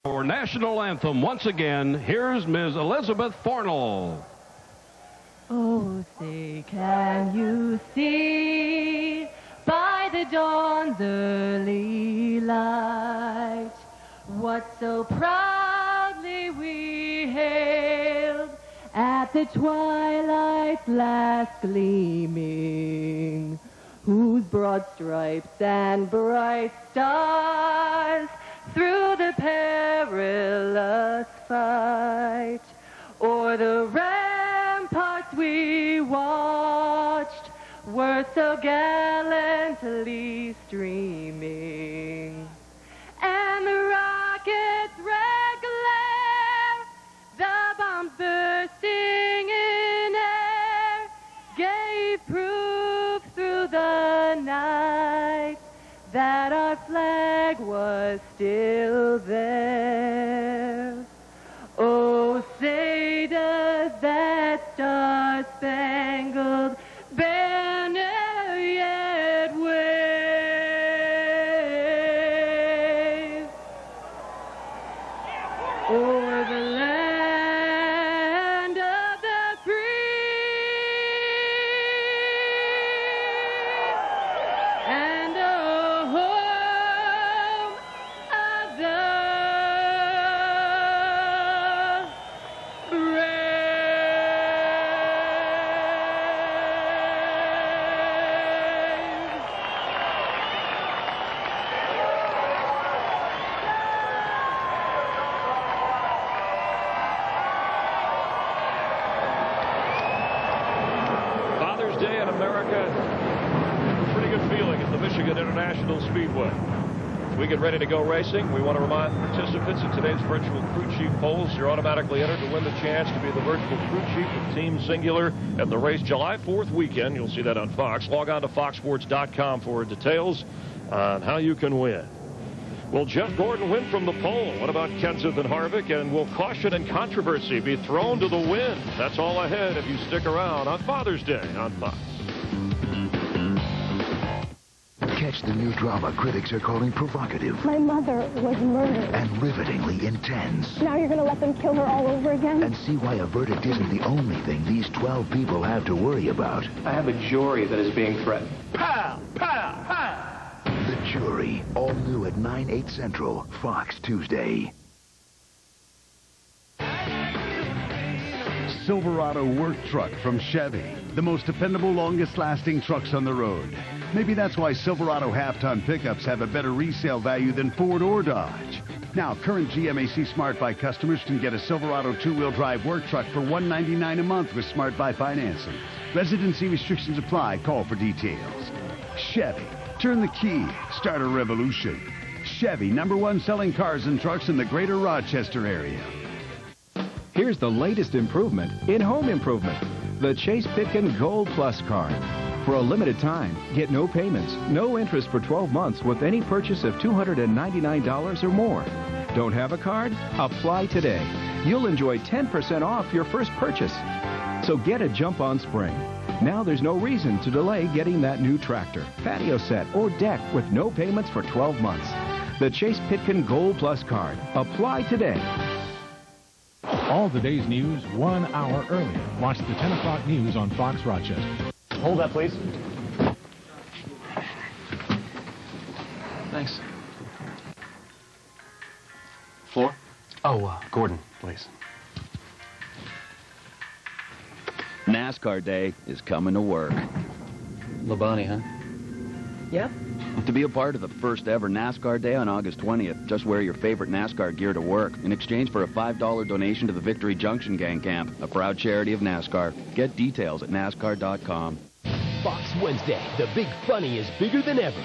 For national anthem, once again, here's Ms. Elizabeth Fornell. Oh, say, can you see by the dawn's early light what so proudly we hailed at the twilight's last gleaming, whose broad stripes and bright stars through the perilous fight o'er the ramparts we watched were so gallantly streaming, and the rocket's red glare, the bombs bursting in air, gave proof through the night that our flag was still there. Oh, say does that star-spangled banner yet wave o'er the land of the free and the home of the brave. Father's Day in America, pretty good feeling at the Michigan International Speedway. As we get ready to go racing, we want to remind participants in today's virtual crew chief polls, you're automatically entered to win the chance to be the virtual crew chief of Team Singular at the race July 4th weekend. You'll see that on Fox. Log on to foxsports.com for details on how you can win. Will Jeff Gordon win from the pole? What about Kenseth and Harvick? And will caution and controversy be thrown to the wind? That's all ahead if you stick around on Father's Day on Fox. Catch the new drama critics are calling provocative. My mother was murdered. And rivetingly intense. Now you're going to let them kill her all over again? And see why a verdict isn't the only thing these 12 people have to worry about. I have a jury that is being threatened. Pow! Pow! Pow! The Jury, all new at 9/8 Central, Fox Tuesday. Silverado work truck from Chevy. The most dependable, longest-lasting trucks on the road. Maybe that's why Silverado half-ton pickups have a better resale value than Ford or Dodge. Now, current GMAC Smart Buy customers can get a Silverado two-wheel drive work truck for $199 a month with Smart Buy financing. Residency restrictions apply. Call for details. Chevy. Turn the key. Start a revolution. Chevy, #1 selling cars and trucks in the greater Rochester area. Here's the latest improvement in home improvement. The Chase Pitkin Gold Plus card. For a limited time, get no payments, no interest for 12 months with any purchase of $299 or more. Don't have a card? Apply today. You'll enjoy 10% off your first purchase. So get a jump on spring. Now there's no reason to delay getting that new tractor, patio set, or deck with no payments for 12 months. The Chase Pitkin Gold Plus card. Apply today. All the day's news 1 hour earlier. Watch the 10 o'clock news on Fox Rochester. Hold that, please. Thanks. Floor? Oh, Gordon, please. NASCAR Day is coming to work. Labani, huh? Yep. To be a part of the first ever NASCAR Day on August 20th, just wear your favorite NASCAR gear to work in exchange for a $5 donation to the Victory Junction Gang Camp, a proud charity of NASCAR. Get details at NASCAR.com. Fox Wednesday, the Big Funny is bigger than ever.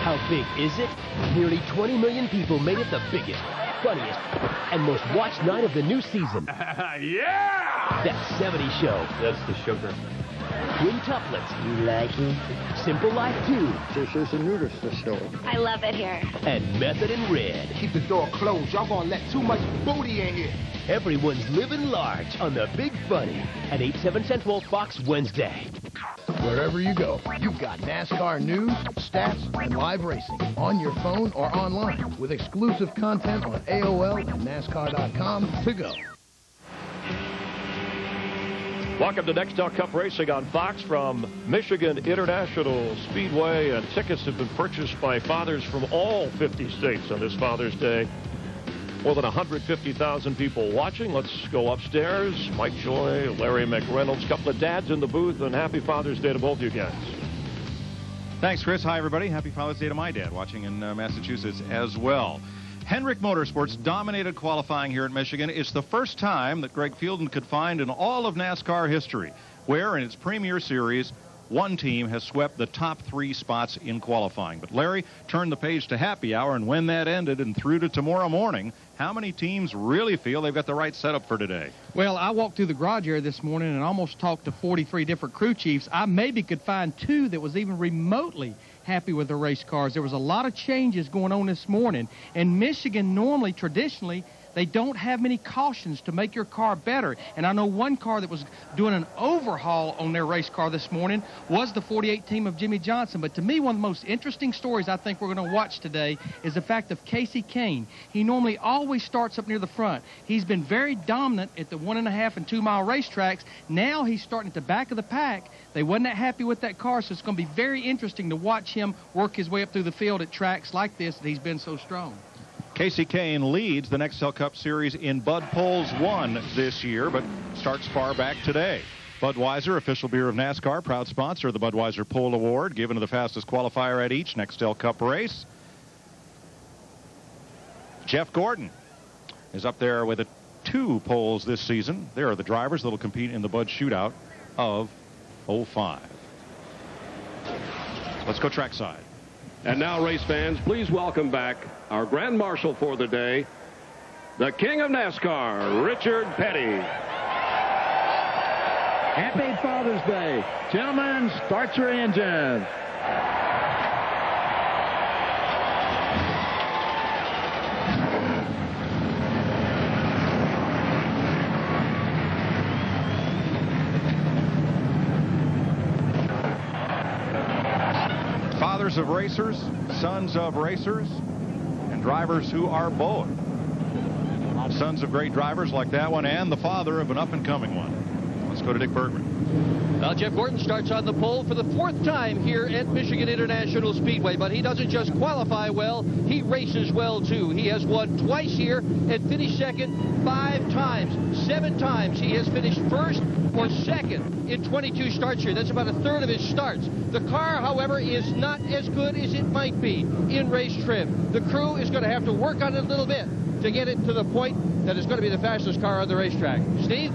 How big is it? Nearly 20 million people made it the biggest, funniest, and most watched night of the new season. Yeah! That 70s show. That's the sugar. quintuplets. You like it? Simple Life 2. This is a nudist facility. I love it here. And Method in Red. Keep the door closed. Y'all gonna let too much booty in here. Everyone's living large on the Big Funny at 8/7 Central Fox Wednesday. Wherever you go, you've got NASCAR news, stats, and live racing on your phone or online with exclusive content on AOL and NASCAR.com to go. Welcome to Nextel Cup Racing on Fox from Michigan International Speedway, and tickets have been purchased by fathers from all 50 states on this Father's Day. More than 150,000 people watching. Let's go upstairs. Mike Joy, Larry McReynolds, couple of dads in the booth, and happy Father's Day to both you guys. Thanks, Chris. Hi, everybody. Happy Father's Day to my dad, watching in Massachusetts as well. Hendrick Motorsports dominated qualifying here at Michigan. It's the first time that Greg Fielden could find in all of NASCAR history where, in its premier series, one team has swept the top 3 spots in qualifying. But Larry turned the page to happy hour, and when that ended and through to tomorrow morning, how many teams really feel they've got the right setup for today? Well, I walked through the garage area this morning and almost talked to 43 different crew chiefs. I maybe could find 2 that was even remotely happy with the race cars. There was a lot of changes going on this morning. And Michigan normally, traditionally, they don't have many cautions to make your car better. And I know one car that was doing an overhaul on their race car this morning was the 48 team of Jimmy Johnson. But to me, one of the most interesting stories I think we're going to watch today is the fact of Casey Kane. He normally always starts up near the front. He's been very dominant at the 1.5 and 2 mile racetracks. Now he's starting at the back of the pack. They wasn't that happy with that car, so it's going to be very interesting to watch him work his way up through the field at tracks like this that he's been so strong. Casey Kane leads the Nextel Cup Series in Bud Polls 1 this year, but starts far back today. Budweiser, official beer of NASCAR, proud sponsor of the Budweiser Pole Award, given to the fastest qualifier at each Nextel Cup race. Jeff Gordon is up there with 2 poles this season. There are the drivers that will compete in the Bud Shootout of 05. Let's go trackside. And now, race fans, please welcome back our Grand Marshal for the day, the King of NASCAR, Richard Petty. Happy Father's Day. Gentlemen, start your engines. Fathers of racers, sons of racers, and drivers who are both. Sons of great drivers like that one, and the father of an up-and-coming one. Let's go to Dick Bergman. Now, Jeff Gordon starts on the pole for the 4th time here at Michigan International Speedway, but he doesn't just qualify well, he races well, too. He has won twice here and finished second 5 times. 7 times he has finished first or second in 22 starts here. That's about a third of his starts. The car, however, is not as good as it might be in race trim. The crew is going to have to work on it a little bit to get it to the point that it's going to be the fastest car on the racetrack. Steve?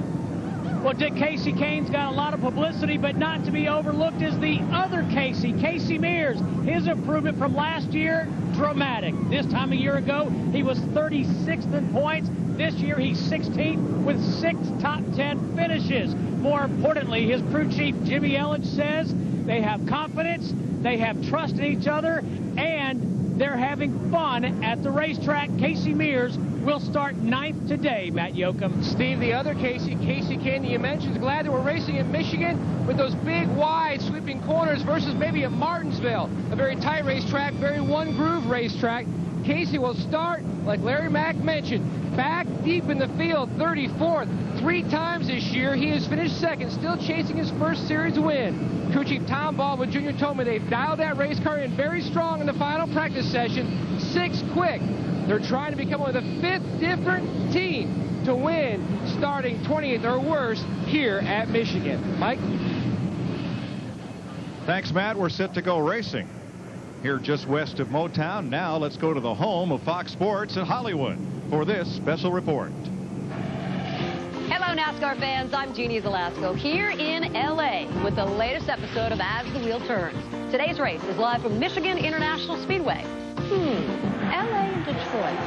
Well, Dick, Casey Kane's got a lot of publicity, but not to be overlooked is the other Casey, Casey Mears. His improvement from last year, dramatic. This time a year ago, he was 36th in points. This year, he's 16th with 6 top 10 finishes. More importantly, his crew chief, Jimmy Elledge, says they have confidence, they have trust in each other, and they're having fun at the racetrack. Casey Mears will start 9th today, Matt Yoakum. Steve, the other Casey Kane, you mentioned, glad that we're racing in Michigan with those big, wide, sweeping corners versus maybe at Martinsville, a very tight racetrack, very one-groove racetrack. Casey will start, like Larry Mack mentioned, back deep in the field, 34th. 3 times this year, he has finished second, still chasing his first series win. Crew Chief Tom Baldwin Jr. told me they've dialed that race car in very strong in the final practice session, 6 quick. They're trying to become one of the 5th different team to win, starting 20th or worse here at Michigan. Mike? Thanks, Matt. We're set to go racing here just west of Motown. Now let's go to the home of Fox Sports in Hollywood for this special report. Hello, NASCAR fans. I'm Jeannie Zelasco here in L.A. with the latest episode of As the Wheel Turns. Today's race is live from Michigan International Speedway. L.A. and Detroit.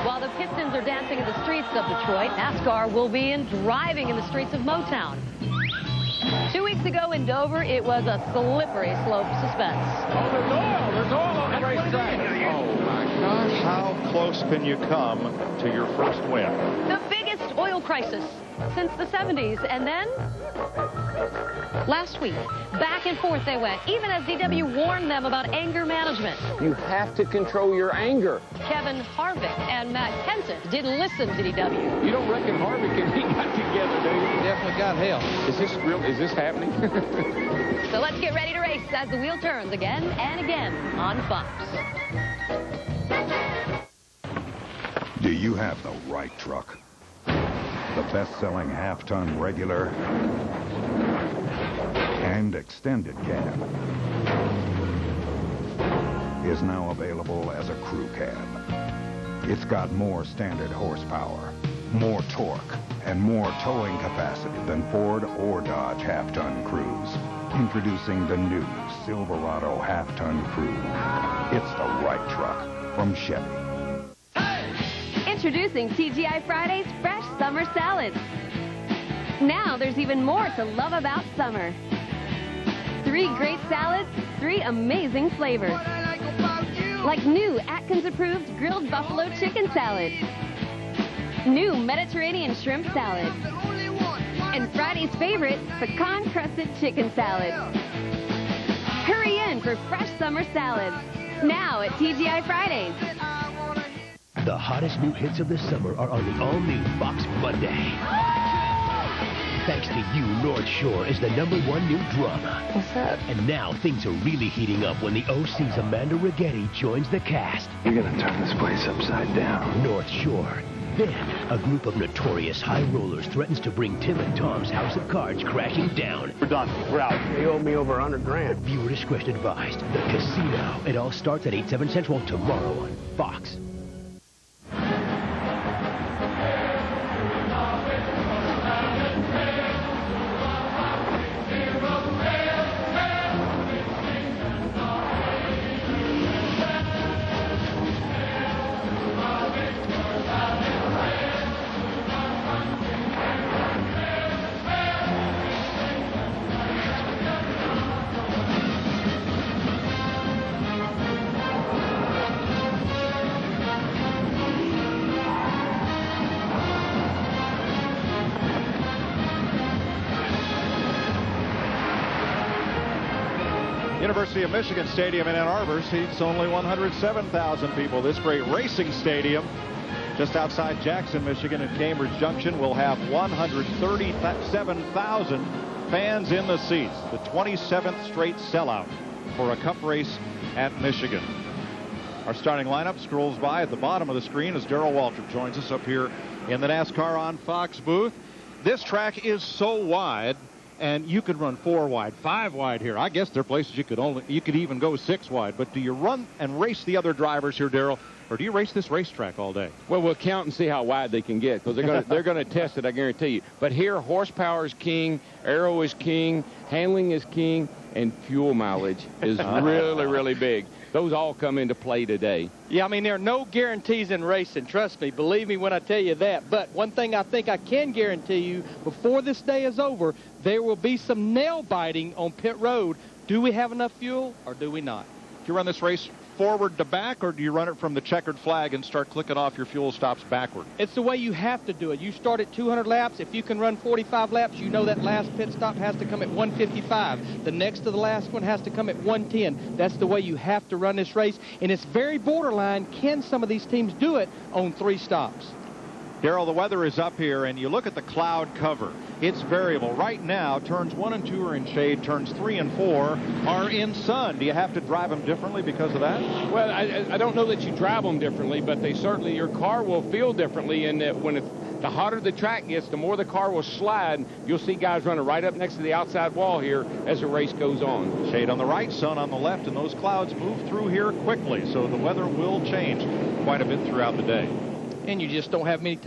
While the Pistons are dancing in the streets of Detroit, NASCAR will be driving in the streets of Motown. 2 weeks ago in Dover, it was a slippery slope suspense. Oh, there's oil. There's oil on the racetrack. Oh, my gosh. How close can you come to your first win? The biggest oil crisis since the 70s. And then, last week, back and forth they went, even as DW warned them about anger management. You have to control your anger. Kevin Harvick and Matt Kenseth didn't listen to DW. You don't reckon Harvick and he got together, do you? Definitely got hell. Is this real? Is this happening? So let's get ready to race as the wheel turns again and again on Fox. Do you have the right truck? The best-selling half-ton regular and extended cab is now available as a crew cab. It's got more standard horsepower, more torque, and more towing capacity than Ford or Dodge half-ton crews. Introducing the new Silverado half-ton crew. It's the right truck from Chevy. Introducing TGI Friday's Fresh Summer Salads. Now there's even more to love about summer. 3 great salads, 3 amazing flavors. Like new Atkins-approved grilled buffalo chicken salad. New Mediterranean shrimp salad. And Friday's favorite, pecan-crusted chicken salad. Hurry in for fresh summer salads. Now at TGI Fridays. The hottest new hits of the summer are on the all-new Fox Monday. Thanks to you, North Shore is the #1 new drama. What's up? And now things are really heating up when the OC's Amanda Rigetti joins the cast. You're gonna turn this place upside down. North Shore. Then, a group of notorious high rollers threatens to bring Tim and Tom's house of cards crashing down. We're done. We're out. They owe me over 100 grand. Viewer discretion advised. The Casino. It all starts at 8, 7 Central tomorrow on Fox. University of Michigan Stadium in Ann Arbor seats only 107,000 people. This great racing stadium just outside Jackson, Michigan at Cambridge Junction will have 137,000 fans in the seats. The 27th straight sellout for a cup race at Michigan. Our starting lineup scrolls by at the bottom of the screen as Darrell Waltrip joins us up here in the NASCAR on Fox booth. This track is so wide, and you could run 4 wide, 5 wide here. I guess there are places you could even go 6 wide. But do you run and race the other drivers here, Darrell, or do you race this racetrack all day? Well, we'll count and see how wide they can get, because they're going to test it, I guarantee you. But here, horsepower is king, aero is king, handling is king, and fuel mileage is really, really big. Those all come into play today. Yeah, I mean, there are no guarantees in racing. Trust me. Believe me when I tell you that. But one thing I think I can guarantee you, before this day is over, there will be some nail biting on pit road. Do we have enough fuel or do we not? Do you run this race forward to back, or do you run it from the checkered flag and start clicking off your fuel stops backward? It's the way you have to do it. You start at 200 laps. If you can run 45 laps, you know that last pit stop has to come at 155. The next to the last one has to come at 110. That's the way you have to run this race. And it's very borderline. Can some of these teams do it on 3 stops? Darrell, the weather is up here, and you look at the cloud cover. It's variable. Right now, turns 1 and 2 are in shade. Turns 3 and 4 are in sun. Do you have to drive them differently because of that? Well, I don't know that you drive them differently, but they certainly, your car will feel differently in that when the hotter the track gets, the more the car will slide. You'll see guys running right up next to the outside wall here as the race goes on. Shade on the right, sun on the left, and those clouds move through here quickly, so the weather will change quite a bit throughout the day. And you just don't have many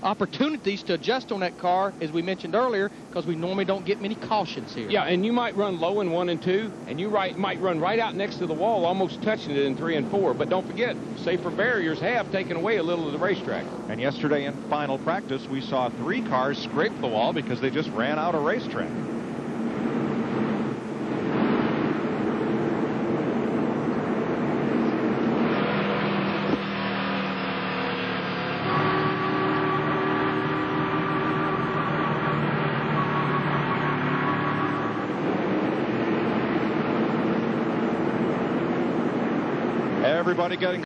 opportunities to adjust on that car, as we mentioned earlier, because we normally don't get many cautions here. Yeah, and you might run low in 1 and 2, and you might run right out next to the wall, almost touching it in 3 and 4. But don't forget, safer barriers have taken away a little of the racetrack. And yesterday in final practice, we saw 3 cars scrape the wall because they just ran out of racetrack. everybody getting